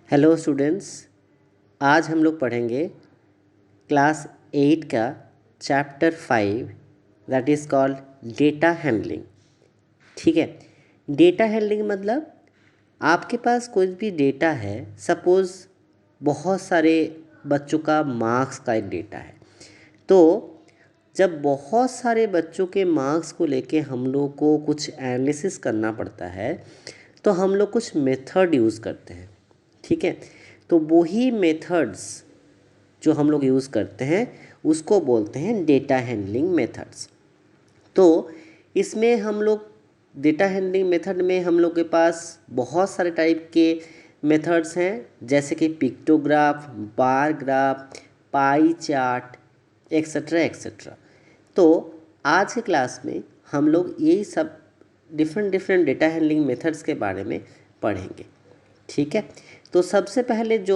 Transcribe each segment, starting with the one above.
Hello students, आज हम लोग पढ़ेंगे क्लास 8 का chapter 5 that is called data handling. ठीक है। डेटा हैंडलिंग मतलब आपके पास कोई भी डेटा है। सपोज़ बहुत सारे बच्चों का मार्क्स का एक डेटा है। तो जब बहुत सारे बच्चों के मार्क्स को लेके हम लोग को कुछ एनालिसिस करना पड़ता है तो हम लोग कुछ मेथड यूज़ करते हैं। ठीक है। तो वही मेथड्स जो हम लोग यूज़ करते हैं उसको बोलते हैं डेटा हैंडलिंग मेथड्स। तो इसमें हम लोग डेटा हैंडलिंग मेथड में हम लोग के पास बहुत सारे टाइप के मेथड्स हैं, जैसे कि pictograph, bar graph, pie chart, etcetera etcetera. तो आज के क्लास में हम लोग यही सब different different data handling methods के बारे में पढ़ेंगे। ठीक है। तो सबसे पहले जो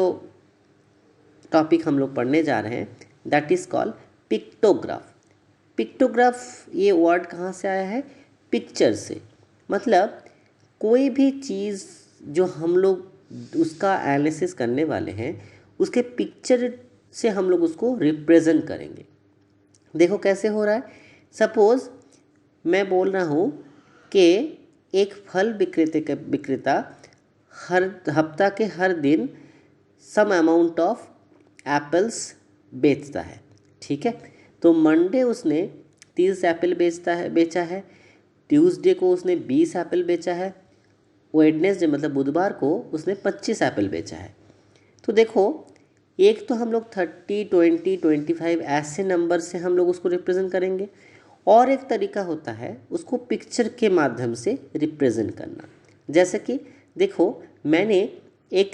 टॉपिक हम लोग पढ़ने जा रहे हैं that is called pictograph. Pictograph ये वर्ड कहाँ से आया है? पिक्चर से। मतलब कोई भी चीज़ जो हम लोग उसका एनालिसिस करने वाले हैं उसके पिक्चर से हम लोग उसको रिप्रेजेंट करेंगे। देखो कैसे हो रहा है। सपोज़ मैं बोल रहा हूँ कि एक फल विक्रेता हर हफ्ता के हर दिन सम अमाउंट ऑफ एप्पल्स बेचता है। ठीक है। तो मंडे उसने 30 एप्पल बेचा है। ट्यूसडे को उसने 20 एप्पल बेचा है। वेडनेसडे मतलब बुधवार को उसने 25 एप्पल बेचा है। तो देखो, एक तो हम लोग 30, 20, 25 ऐसे नंबर से हम लोग उसको रिप्रेजेंट करेंगे, और एक तरीका होता है उसको पिक्चर के माध्यम से रिप्रेजेंट करना। जैसे कि देखो, मैंने एक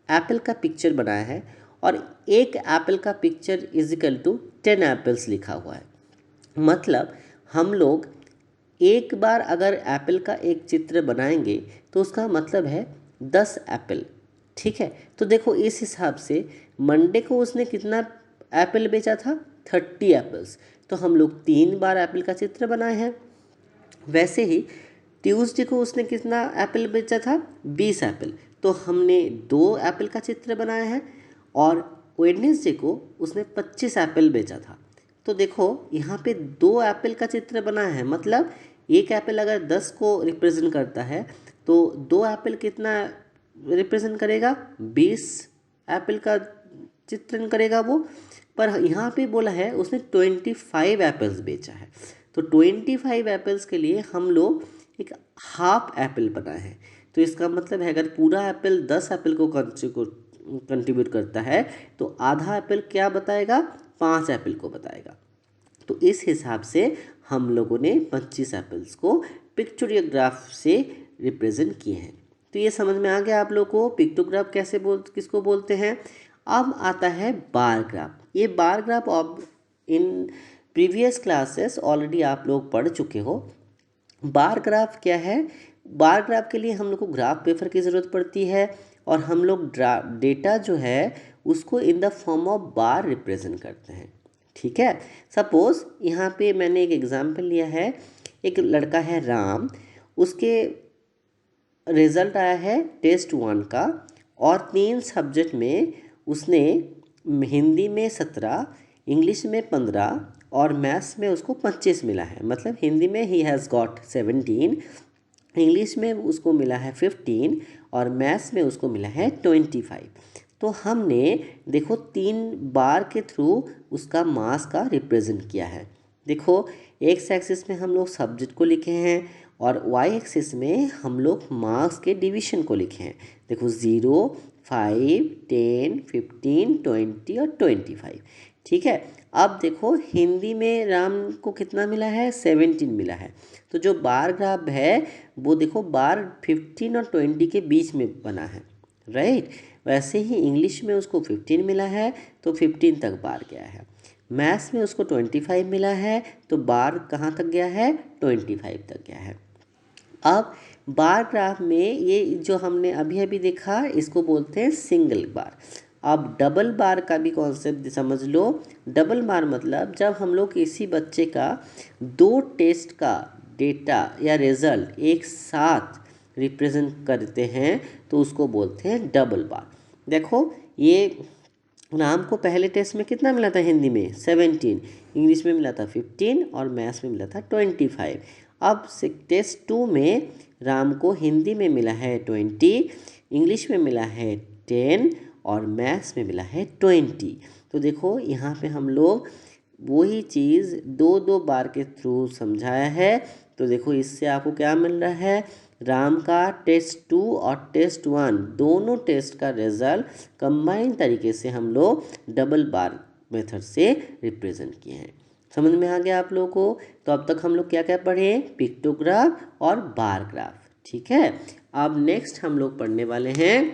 एप्पल का पिक्चर बनाया है और एक एप्पल का picture is equal to 10 apples लिखा हुआ है। मतलब हम लोग एक बार अगर एप्पल का एक चित्र बनाएंगे तो उसका मतलब है 10 एप्पल। ठीक है। तो देखो इस हिसाब से मंडे को उसने कितना एप्पल बेचा था? 30 एप्पल्स। तो हम लोग 3 बार एप्पल का चित्र बनाए हैं। वैसे ही ट्यूसडे को उसने कितना एप्पल बेचा था? 20 एप्पल। तो हमने 2 एप्पल का चित्र बनाया है। और वेडनेसडे को उसने 25 एप्पल बेचा था। तो देखो यहाँ पे 2 एप्पल का चित्र बनाया है। मतलब एक एप्पल अगर 10 को रिप्रेजेंट करता है तो 2 एप्पल कितना रिप्रेजेंट करेगा? 20 एप्पल का चित्रण करेगा वो। पर यहाँ पे बोला है उसने 25 एप्पल्स बेचा है। तो 25 एप्पल्स के लिए हम लोग एक हाफ एप्पल बनाए हैं। तो इसका मतलब है अगर पूरा एप्पल 10 एप्पल को कंट्रीब्यूट करता है तो आधा एप्पल क्या बताएगा? 5 एप्पल को बताएगा। तो इस हिसाब से हम लोगों ने 25 एप्पल्स को पिक्टोरियोग्राफ से रिप्रेजेंट किए हैं। तो ये समझ में आ गया आप लोग को पिक्टोग्राफ किसको बोलते हैं। अब आता है बार ग्राफ। ये बार ग्राफ अब इन प्रीवियस क्लासेस ऑलरेडी आप लोग पढ़ चुके हो। बार ग्राफ क्या है? बार ग्राफ के लिए हम लोग को ग्राफ पेपर की ज़रूरत पड़ती है और हम लोग डेटा जो है उसको इन the form of bar represent करते हैं। ठीक है। सपोज़ यहाँ पे मैंने एक एग्जांपल लिया है। एक लड़का है राम, उसके रिज़ल्ट आया है टेस्ट 1 का और 3 सब्जेक्ट में उसने हिंदी में 17, इंग्लिश में 15 और मैथ्स में उसको 25 मिला है। मतलब हिंदी में ही हैज़ गॉट 17, इंग्लिश में उसको मिला है 15 और मैथ्स में उसको मिला है 25। तो हमने देखो 3 बार के थ्रू उसका मार्क्स का रिप्रेजेंट किया है। देखो एक्स एक्सिस में हम लोग सब्जेक्ट को लिखे हैं और वाई एक्सिस में हम लोग मार्क्स के डिवीजन को लिखे हैं। देखो 0, 5, 10, 15, 20 और 25। ठीक है। अब देखो हिंदी में राम को कितना मिला है? 17 मिला है। तो जो बार ग्राफ है वो देखो बार 15 और 20 के बीच में बना है, राइट। वैसे ही इंग्लिश में उसको 15 मिला है तो 15 तक बार गया है। मैथ्स में उसको 25 मिला है तो बार कहाँ तक गया है? 25 तक गया है। अब बार ग्राफ में ये जो हमने अभी अभी देखा इसको बोलते हैं सिंगल बार। अब डबल बार का भी कॉन्सेप्ट समझ लो। डबल बार मतलब जब हम लोग किसी बच्चे का 2 टेस्ट का डेटा या रिज़ल्ट एक साथ रिप्रेजेंट करते हैं तो उसको बोलते हैं डबल बार। देखो ये राम को पहले टेस्ट में कितना मिला था हिंदी में 17, इंग्लिश में मिला था 15 और मैथ्स में मिला था 25। अब टेस्ट 2 में राम को हिंदी में मिला है 20, इंग्लिश में मिला है 10 और मैथ्स में मिला है 20। तो देखो यहाँ पे हम लोग वही चीज़ दो दो बार के थ्रू समझाया है। तो देखो इससे आपको क्या मिल रहा है, राम का टेस्ट 2 और टेस्ट 1 दोनों टेस्ट का रिजल्ट कंबाइन तरीके से हम लोग डबल बार मेथड से रिप्रेजेंट किए हैं। समझ में आ गया आप लोगों को? तो अब तक हम लोग क्या क्या पढ़े, पिक्टोग्राफ और बार ग्राफ। ठीक है, अब नेक्स्ट हम लोग पढ़ने वाले हैं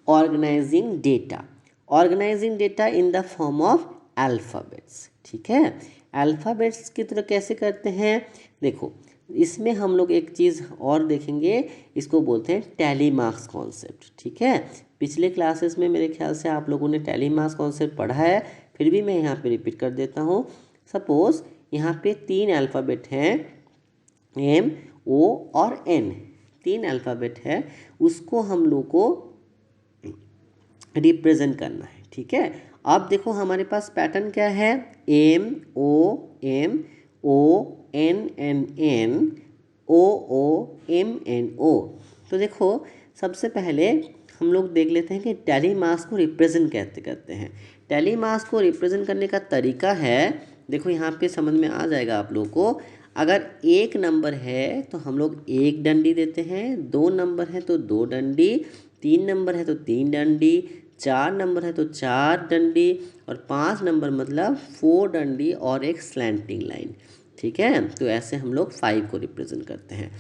organising data. Organising data in the form of alphabets. ठीक है, अल्फ़ाबेट्स की तरह कैसे करते हैं, देखो इसमें हम लोग एक चीज़ और देखेंगे, इसको बोलते हैं टैली मार्क्स कॉन्सेप्ट। ठीक है, पिछले क्लासेस में मेरे ख्याल से आप लोगों ने टैली मार्क्स कॉन्सेप्ट पढ़ा है, फिर भी मैं यहाँ पे रिपीट कर देता हूँ। सपोज़ यहाँ पे 3 अल्फ़ाबेट हैं, एम, ओ और एन, 3 अल्फ़ाबेट है, उसको हम लोग को रिप्रेजेंट करना है। ठीक है, अब देखो हमारे पास पैटर्न क्या है, M O N N N O M N O. तो देखो सबसे पहले हम लोग देख लेते हैं कि टैली मार्क्स को रिप्रेजेंट कैसे करते हैं। टैली मार्क्स को रिप्रेजेंट करने का तरीका है, देखो यहाँ पे समझ में आ जाएगा आप लोग को। अगर एक नंबर है तो हम लोग एक डंडी देते हैं, 2 नंबर है तो 2 डंडी, 3 नंबर है तो 3 डंडी, 4 नंबर है तो 4 डंडी और 5 नंबर मतलब 4 डंडी और एक स्लैंटिंग लाइन। ठीक है, तो ऐसे हम लोग 5 को रिप्रेजेंट करते हैं।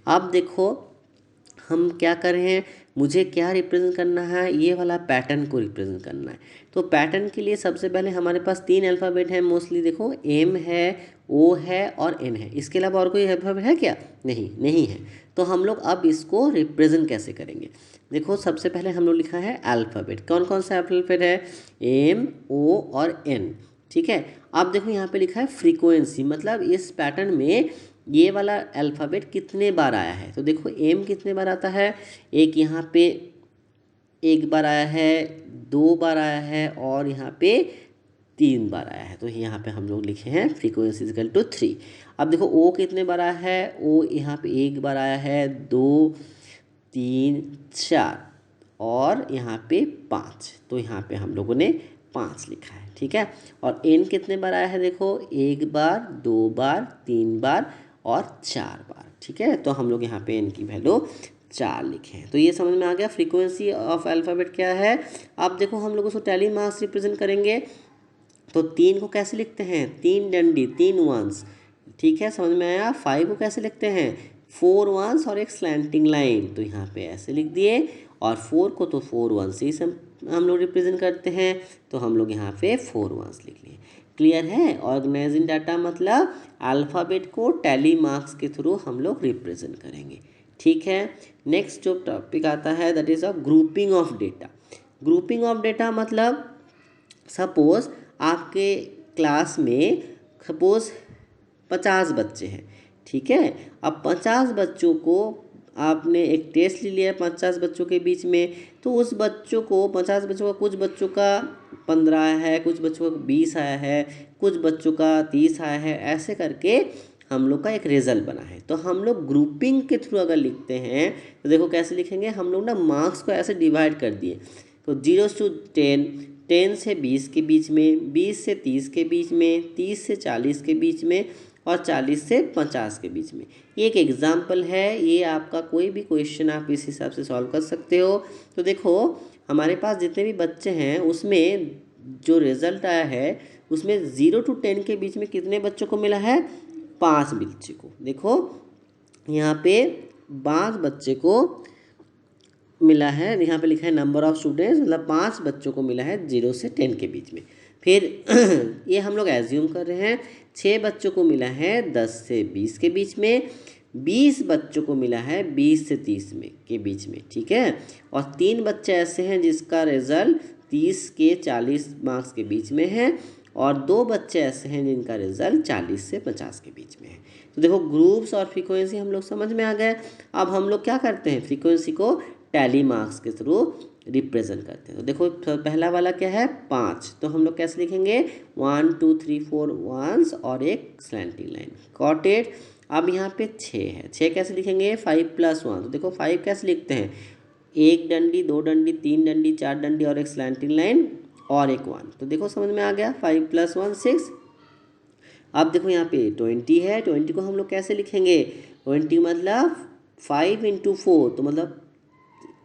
अब देखो हम क्या कर रहे हैं, मुझे क्या रिप्रेजेंट करना है, ये वाला पैटर्न को रिप्रेजेंट करना है। तो पैटर्न के लिए सबसे पहले हमारे पास 3 अल्फ़ाबेट है मोस्टली, देखो एम है, ओ है और एन है। इसके अलावा और कोई अल्फ़ाबेट है क्या, नहीं है। तो हम लोग अब इसको रिप्रेजेंट कैसे करेंगे, देखो सबसे पहले हम लोग लिखा है अल्फ़ाबेट, कौन कौन सा अल्फ़ाबेट है, एम, ओ और एन। ठीक है, अब देखो यहाँ पे लिखा है फ्रीक्वेंसी, मतलब इस पैटर्न में ये वाला अल्फ़ाबेट कितने बार आया है। तो देखो एम कितने बार आता है, एक यहाँ पे 1 बार आया है, 2 बार आया है और यहाँ पे 3 बार आया है। तो यहाँ पे हम लोग लिखे हैं फ्रीक्वेंसी इक्वल टू 3। अब देखो ओ कितने बार आया है, ओ यहाँ पे 1 बार आया है, 2 3 4 और यहाँ पे 5। तो यहाँ पे हम लोगों ने 5 लिखा है। ठीक है, और एन कितने बार आया है, देखो 1 बार, 2 बार, 3 बार और 4 बार। ठीक है, तो हम लोग यहाँ पे एन की वैल्यू 4 लिखे हैं। तो ये समझ में आ गया फ्रीक्वेंसी ऑफ अल्फ़ाबेट क्या है। अब देखो हम लोग उसको टैली मार्क्स रिप्रेजेंट करेंगे, तो 3 को कैसे लिखते हैं, 3 डंडी 3 वंस। ठीक है, समझ में आया। 5 को कैसे लिखते हैं, 4 वंस और एक स्लैंटिंग लाइन, तो यहाँ पे ऐसे लिख दिए। और 4 को तो 4 वंस ही हम लोग रिप्रेजेंट करते हैं, तो हम लोग यहाँ पे 4 वंस लिख लिए। क्लियर है, ऑर्गेनाइजिंग डाटा मतलब अल्फ़ाबेट को टैली मार्क्स के थ्रू हम लोग रिप्रेजेंट करेंगे। ठीक है, नेक्स्ट जो टॉपिक आता है that is a grouping of data. Grouping of data मतलब सपोज़ आपके क्लास में सपोज़ 50 बच्चे हैं। ठीक है, अब 50 बच्चों को आपने एक टेस्ट ले लिया 50 बच्चों के बीच में, तो उस बच्चों को 50 बच्चों का कुछ बच्चों का 15 आया है, कुछ बच्चों का 20 आया है, कुछ बच्चों का 30 आया है, ऐसे करके हम लोग का एक रिज़ल्ट बना है। तो हम लोग ग्रुपिंग के थ्रू अगर लिखते हैं तो देखो कैसे लिखेंगे, हम लोग ना मार्क्स को ऐसे डिवाइड कर दिए। तो 0 से 10, 10 से 20 के बीच में, 20 से 30 के बीच में, 30 से 40 के बीच में और 40 से 50 के बीच में। ये एक एग्जाम्पल है, ये आपका कोई भी क्वेश्चन आप इस हिसाब से सॉल्व कर सकते हो। तो देखो हमारे पास जितने भी बच्चे हैं उसमें जो रिज़ल्ट आया है उसमें 0 to 10 के बीच में कितने बच्चों को मिला है, 5 बच्चे को। देखो यहाँ पे 5 बच्चे को मिला है, यहाँ पे लिखा है नंबर ऑफ स्टूडेंट्स, मतलब 5 बच्चों को मिला है 0 से 10 के बीच में। फिर ये हम लोग एज्यूम कर रहे हैं 6 बच्चों को मिला है 10 से 20 के बीच में, 20 बच्चों को मिला है 20 से 30 में के बीच में। ठीक है, और 3 बच्चे ऐसे हैं जिसका रिज़ल्ट 30 के 40 मार्क्स के बीच में है, और 2 बच्चे ऐसे हैं जिनका रिजल्ट 40 से 50 के बीच में है। तो देखो ग्रुप्स और फ्रीक्वेंसी हम लोग समझ में आ गए। अब हम लोग क्या करते हैं, फ्रीक्वेंसी को टैली मार्क्स के थ्रू रिप्रेजेंट करते हैं। तो देखो पहला वाला क्या है 5, तो हम लोग कैसे लिखेंगे 1 2 3 4 1 और एक स्लैंटिंग लाइन गॉट इट। अब यहाँ पे 6 है, 6 कैसे लिखेंगे 5 + 1। तो देखो 5 कैसे लिखते हैं, 1 डंडी 2 डंडी 3 डंडी 4 डंडी और एक स्लैंटिंग लाइन और एक 1। तो देखो समझ में आ गया 5 + 1 6। अब देखो यहाँ पे 20 है, 20 को हम लोग कैसे लिखेंगे 20 मतलब 5 × 4, तो मतलब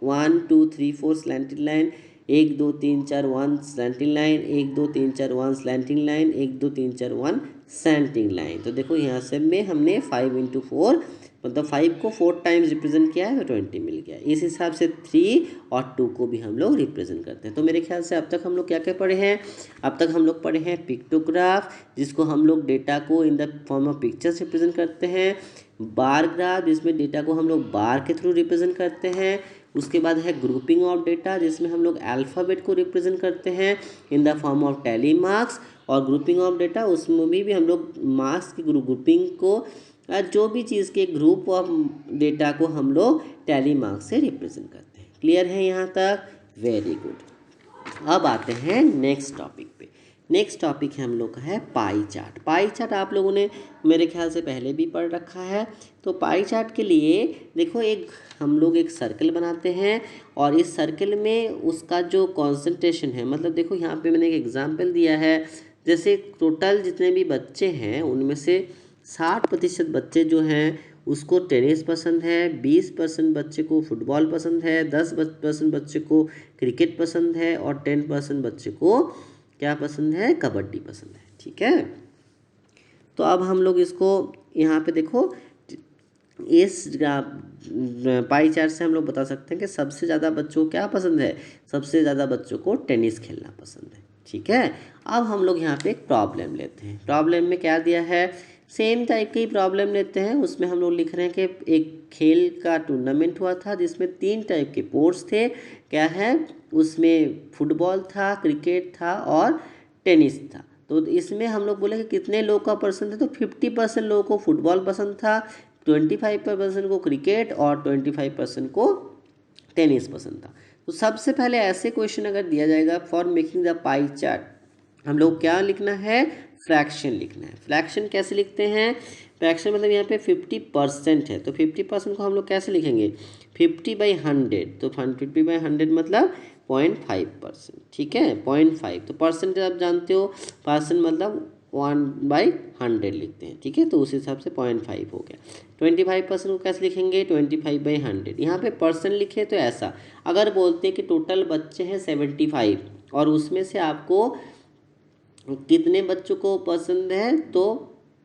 1 2 3 4 slanting line 1 2 3 4 1 slanting line 1 2 3 4 1 slanting line 1 2 3 4 1 slanting line. तो देखो यहाँ से में हमने 5 × 4 मतलब 5 को 4 टाइम्स रिप्रेजेंट किया है तो 20 मिल गया। इस हिसाब से 3 और 2 को भी हम लोग रिप्रेजेंट करते हैं। तो मेरे ख्याल से अब तक हम लोग क्या क्या पढ़े हैं, अब तक हम लोग पढ़े हैं पिक्टोग्राफ जिसको हम लोग डेटा को इन the form of pictures represent करते हैं, बार ग्राफ जिसमें डेटा को हम लोग बार के थ्रू रिप्रेजेंट करते हैं, उसके बाद है ग्रुपिंग ऑफ डेटा जिसमें हम लोग अल्फ़ाबेट को रिप्रेजेंट करते हैं इन the form of tally marks, और ग्रुपिंग ऑफ डेटा उसमें भी हम लोग मार्क्स की ग्रुपिंग को जो भी चीज़ के ग्रुप ऑफ डेटा को हम लोग टैली मार्क्स से रिप्रेजेंट करते हैं। क्लियर है यहाँ तक, वेरी गुड। अब आते हैं नेक्स्ट टॉपिक पे। नेक्स्ट टॉपिक है हम लोग का है पाई चार्ट। पाई चार्ट आप लोगों ने मेरे ख्याल से पहले भी पढ़ रखा है। तो पाई चार्ट के लिए देखो हम लोग एक सर्कल बनाते हैं और इस सर्कल में उसका जो कॉन्सेंट्रेशन है, मतलब देखो यहाँ पे मैंने एक एग्जांपल दिया है, जैसे टोटल जितने भी बच्चे हैं उनमें से 60% बच्चे जो हैं उसको टेनिस पसंद है, 20% बच्चे को फुटबॉल पसंद है, 10% बच्चे को क्रिकेट पसंद है और 10% बच्चे को क्या पसंद है, कबड्डी पसंद है। ठीक है, तो अब हम लोग इसको यहाँ पे देखो इस पाई चार्ट से हम लोग बता सकते हैं कि सबसे ज़्यादा बच्चों को क्या पसंद है, सबसे ज़्यादा बच्चों को टेनिस खेलना पसंद है। ठीक है, अब हम लोग यहाँ पे एक प्रॉब्लम लेते हैं। प्रॉब्लम में क्या दिया है, सेम टाइप की प्रॉब्लम लेते हैं। उसमें हम लोग लिख रहे हैं कि एक खेल का टूर्नामेंट हुआ था जिसमें 3 टाइप के स्पोर्ट्स थे। क्या है, उसमें फुटबॉल था, क्रिकेट था और टेनिस था। तो इसमें हम लोग बोले कि कितने लोगों का पसंद है, तो 50% लोगों को फुटबॉल पसंद था, 25% को क्रिकेट और 25% को टेनिस पसंद था। तो सबसे पहले ऐसे क्वेश्चन अगर दिया जाएगा for making the pie chart, हम लोग क्या लिखना है, फ्रैक्शन लिखना है। फ्रैक्शन कैसे लिखते हैं, फ्रैक्शन मतलब यहाँ पे 50% है, तो 50% को हम लोग कैसे लिखेंगे 50/100, तो 50/100 मतलब 0.5%। ठीक है, 0.5, तो परसेंट आप जानते हो, परसेंट मतलब 1/100 लिखते हैं। ठीक है, तो उस हिसाब से 0.5 हो गया। 25% को कैसे लिखेंगे 25/100। यहाँ पे परसेंट लिखे तो ऐसा, अगर बोलते हैं कि टोटल बच्चे हैं 75 और उसमें से आपको कितने बच्चों को पसंद है तो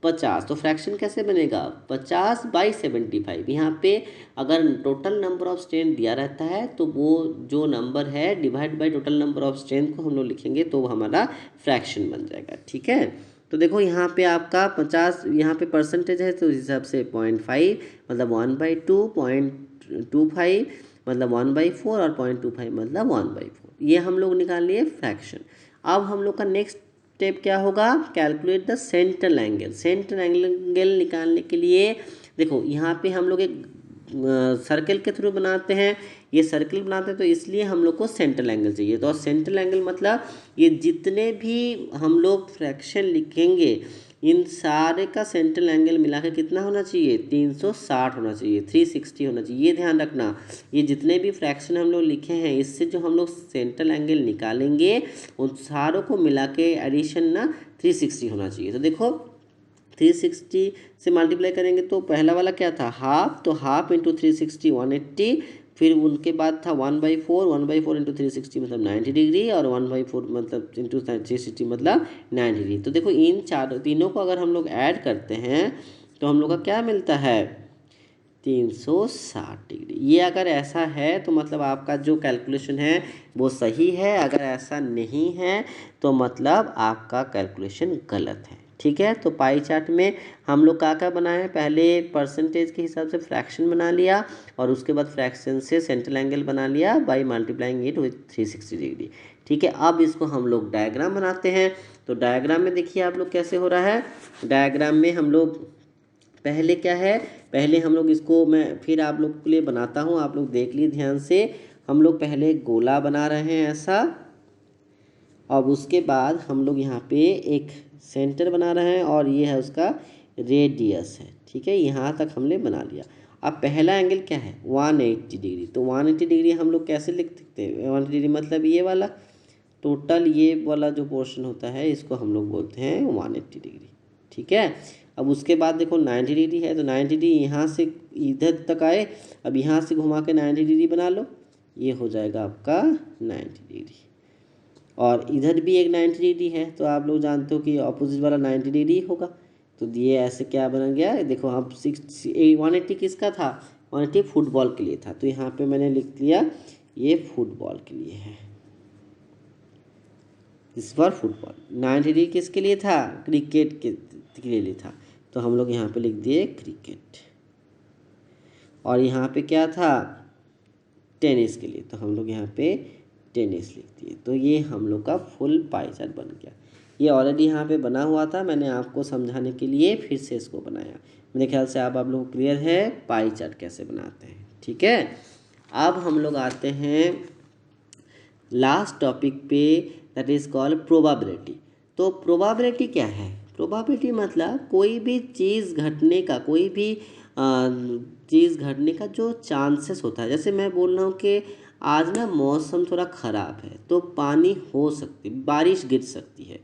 50, तो फ्रैक्शन कैसे बनेगा 50/75। यहाँ पे अगर टोटल नंबर ऑफ स्ट्रेंथ दिया रहता है तो वो जो नंबर है divide by total number of strength को हम लोग लिखेंगे तो हमारा फ्रैक्शन बन जाएगा। ठीक है, तो देखो यहाँ पे आपका 50, यहाँ पे परसेंटेज है तो इस हिसाब से 0.5 मतलब 1/2, 0.25 मतलब 1/4 और 0.25 मतलब 1/4। ये हम लोग निकाल लिए फ्रैक्शन। अब हम लोग का नेक्स्ट स्टेप क्या होगा, calculate the central angle. Central angle निकालने के लिए देखो यहाँ पे हम लोग एक सर्कल के थ्रू बनाते हैं। ये सर्कल बनाते हैं तो इसलिए हम लोग को सेंट्रल एंगल चाहिए। तो सेंट्रल एंगल मतलब ये जितने भी हम लोग फ्रैक्शन लिखेंगे इन सारे का सेंट्रल एंगल मिला के कितना होना चाहिए 360 होना चाहिए, 360 होना चाहिए। ये ध्यान रखना, ये जितने भी फ्रैक्शन हम लोग लिखे हैं इससे जो हम लोग सेंट्रल एंगल निकालेंगे उन सारों को मिला के एडिशन ना 360 होना चाहिए। तो देखो 360 से मल्टीप्लाई करेंगे तो पहला वाला क्या था हाफ, तो हाफ इंटू 360 180, फिर उनके बाद था 1/4, 1/4 इंटू 360 मतलब 90 डिग्री और 1/4 मतलब इंटू 360 मतलब 90 डिग्री। तो देखो इन तीनों को अगर हम लोग ऐड करते हैं तो हम लोग का क्या मिलता है 360 डिग्री। ये अगर ऐसा है तो मतलब आपका जो कैलकुलेशन है वो सही है, अगर ऐसा नहीं है तो मतलब आपका कैलकुलेशन गलत है। ठीक है। तो पाई चार्ट में हम लोग क्या बनाए हैं, पहले परसेंटेज के हिसाब से फ्रैक्शन बना लिया और उसके बाद फ्रैक्शन से सेंट्रल एंगल बना लिया by multiplying it with 360 degree. ठीक है, अब इसको हम लोग डायग्राम बनाते हैं। तो डायग्राम में देखिए आप लोग कैसे हो रहा है। डायग्राम में हम लोग पहले क्या है, पहले हम लोग इसको मैं फिर आप लोग के लिए बनाता हूँ, आप लोग देख लीजिए ध्यान से। हम लोग पहले गोला बना रहे हैं ऐसा, अब उसके बाद हम लोग यहाँ पे एक सेंटर बना रहे हैं और ये है उसका रेडियस है। ठीक है, यहाँ तक हमने बना लिया। अब पहला एंगल क्या है, 180 डिग्री। तो 180 डिग्री हम लोग कैसे लिख सकते हैं, 180 डिग्री मतलब ये वाला टोटल ये वाला जो पोर्शन होता है इसको हम लोग बोलते हैं 180 डिग्री। ठीक है, अब उसके बाद देखो 90 डिग्री है, तो 90 डिग्री यहाँ से इधर तक आए, अब यहाँ से घुमा के 90 डिग्री बना लो, ये हो जाएगा आपका 90 डिग्री। और इधर भी एक 90 डिग्री है, तो आप लोग जानते हो कि अपोजिट वाला 90 डिग्री होगा। तो ये ऐसे क्या बन गया, देखो अब 180 किसका था, 180 फुटबॉल के लिए था, तो यहाँ पे मैंने लिख लिया ये फुटबॉल के लिए है, इस बार फुटबॉल। 90 डिग्री किसके लिए था, क्रिकेट के लिए था, तो हम लोग यहाँ पे लिख दिए क्रिकेट। और यहाँ पे क्या था, टेनिस के लिए, तो हम लोग यहाँ पे टेनिस लिख दिए। तो ये हम लोग का फुल पाई चार्ट बन गया। ये ऑलरेडी यहाँ पे बना हुआ था, मैंने आपको समझाने के लिए फिर से इसको बनाया। मेरे ख्याल से आप लोग क्लियर है पाई चार्ट कैसे बनाते हैं। ठीक है, अब हम लोग आते हैं लास्ट टॉपिक पे, दैट इज़ कॉल्ड प्रोबेबिलिटी। तो प्रोबेबिलिटी क्या है, प्रोबेबिलिटी मतलब कोई भी चीज़ घटने का, कोई भी चीज़ घटने का जो चांसेस होता है। जैसे मैं बोल रहा हूँ कि आज ना मौसम थोड़ा ख़राब है, तो पानी हो सकती, बारिश गिर सकती है।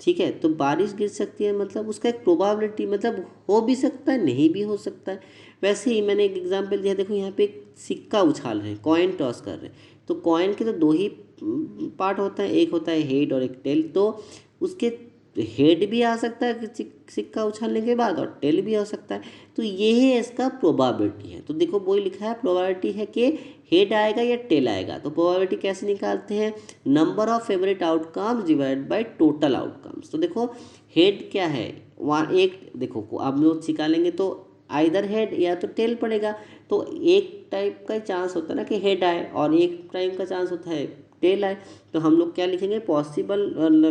ठीक है, तो बारिश गिर सकती है मतलब उसका एक प्रोबेबिलिटी, मतलब हो भी सकता है नहीं भी हो सकता है। वैसे ही मैंने एक एग्जांपल दिया, देखो यहाँ पे एक सिक्का उछाल रहे हैं, कॉइन टॉस कर रहे हैं, तो कॉइन के तो दो ही पार्ट होता है, एक होता है हेड और एक टेल। तो उसके हेड भी आ सकता है सिक्का उछालने के बाद, और टेल भी आ सकता है। तो ये है इसका प्रोबेबिलिटी है। तो देखो वही लिखा है, प्रोबेबिलिटी है कि हेड आएगा या टेल आएगा। तो प्रोबेबिलिटी कैसे निकालते हैं, number of favourite outcomes divide by total outcomes. तो देखो हेड क्या है, वहाँ एक देखो आप लोग निकालेंगे तो आइदर हेड या तो टेल पड़ेगा। तो एक टाइप का चांस होता है ना कि हेड आए, और एक टाइप का चांस होता है टेल आए। तो हम लोग क्या लिखेंगे, possible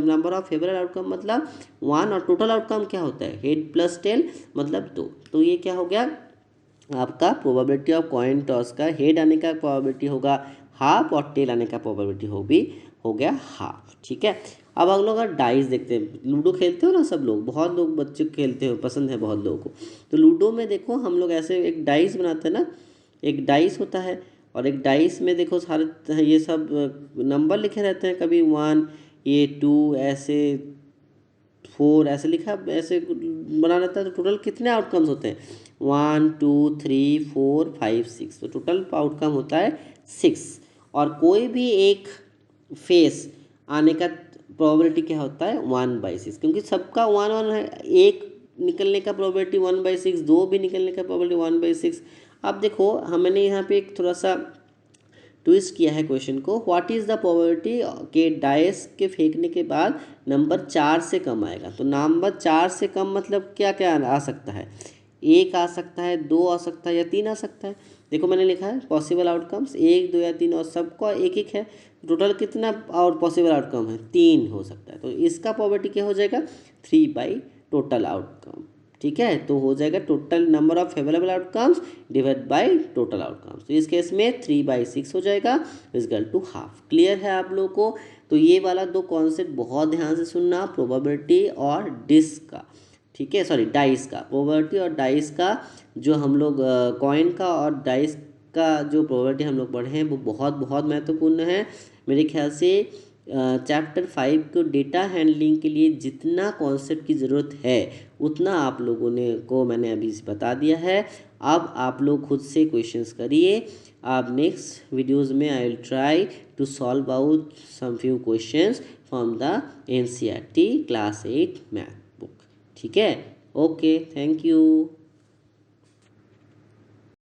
number of favourite outcome मतलब 1, और टोटल आउटकम क्या होता है, हेड प्लस टेल मतलब 2। तो ये क्या हो गया आपका प्रोबेबिलिटी ऑफ कॉइन टॉस का, हेड आने का प्रोबेबिलिटी होगा हाफ और टेल आने का प्रोबेबिलिटी हो गया हाफ। ठीक है, अब हम लोग अगर डाइस देखते हैं, लूडो खेलते हो ना सब लोग, बहुत लोग बच्चे खेलते हो, पसंद है बहुत लोगों को। तो लूडो में देखो हम लोग ऐसे एक डाइस बनाते हैं ना, एक डाइस होता है, और एक डाइस में देखो सारे ये सब नंबर लिखे रहते हैं, कभी 1, ये 2, ऐसे 4 ऐसे लिखा, ऐसे बना रहता है। तो टोटल कितने आउटकम्स होते हैं, 1 2 3 4 5 6, तो टोटल आउटकम होता है 6। और कोई भी एक फेस आने का प्रोबेबिलिटी क्या होता है, 1/6, क्योंकि सबका 1 है। एक निकलने का प्रोबेबिलिटी 1/6, दो भी निकलने का प्रोबेबिलिटी 1/6। अब देखो हमने यहाँ पे एक थोड़ा सा ट्विस्ट किया है क्वेश्चन को, व्हाट इज़ द प्रोबेबिलिटी के डाइस के फेंकने के बाद नंबर 4 से कम आएगा। तो नंबर 4 से कम मतलब क्या क्या आ सकता है, 1 आ सकता है, 2 आ सकता है, या 3 आ सकता है। देखो मैंने लिखा है पॉसिबल आउटकम्स 1 2 या 3, और सबका एक एक है। टोटल कितना और पॉसिबल आउटकम है, 3 हो सकता है। तो इसका प्रोबेबिलिटी क्या हो जाएगा, 3 बाई टोटल आउटकम। ठीक है, तो हो जाएगा total number of favourable outcomes divide by total outcomes. तो इस केस में 3/6 हो जाएगा, इक्वल टू हाफ। क्लियर है आप लोगों को। तो ये वाला दो कॉन्सेप्ट बहुत ध्यान से सुनना, प्रोबेबिलिटी और डिस्क का। ठीक है, सॉरी डाइस का, प्रोबेबिलिटी और डाइस का, जो हम लोग कॉइन का और डाइस का जो प्रोबेबिलिटी हम लोग पढ़े हैं वो बहुत बहुत महत्वपूर्ण है। मेरे ख्याल से चैप्टर 5 को डेटा हैंडलिंग के लिए जितना कॉन्सेप्ट की ज़रूरत है उतना आप लोगों ने को मैंने अभी बता दिया है। अब आप लोग खुद से क्वेश्चंस करिए। अब नेक्स्ट वीडियोज़ में I will try to solve out some few questions from the NCERT class 8 math book. ठीक है, ओके, थैंक यू।